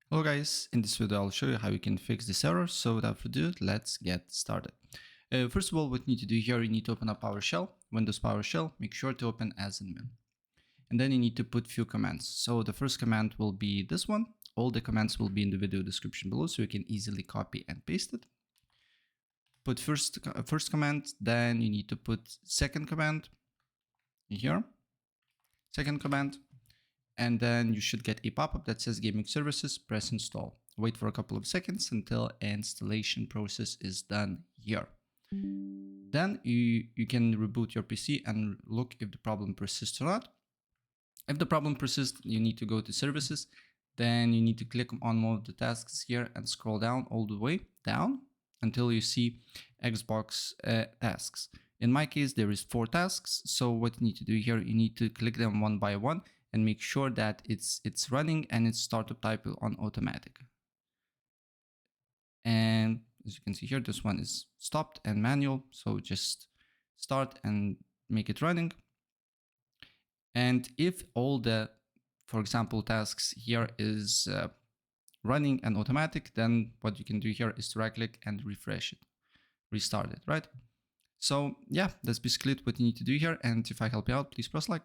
Hello guys, in this video I'll show you how you can fix this error. So without further ado, let's get started. First of all, what you need to do here, you need to open up PowerShell. Windows PowerShell, make sure to open as admin. And then you need to put few commands. So the first command will be this one. All the commands will be in the video description below, so you can easily copy and paste it. Put first command, then you need to put second command here, second command. And then you should get a pop-up that says Gaming Services, press install. Wait for a couple of seconds until installation process is done here. Then you can reboot your PC and look if the problem persists or not. If the problem persists, you need to go to services. Then you need to click on one of the tasks here and scroll down all the way down until you see Xbox tasks. In my case, there is 4 tasks. So what you need to do here, you need to click them one by one and make sure that it's running and it's startup type on automatic. And as you can see here, this one is stopped and manual. So just start and make it running. And if all the, for example, tasks here is running and automatic, then what you can do here is to right click and refresh it, restart it, right? So yeah, that's basically what you need to do here. And if I help you out, please press like.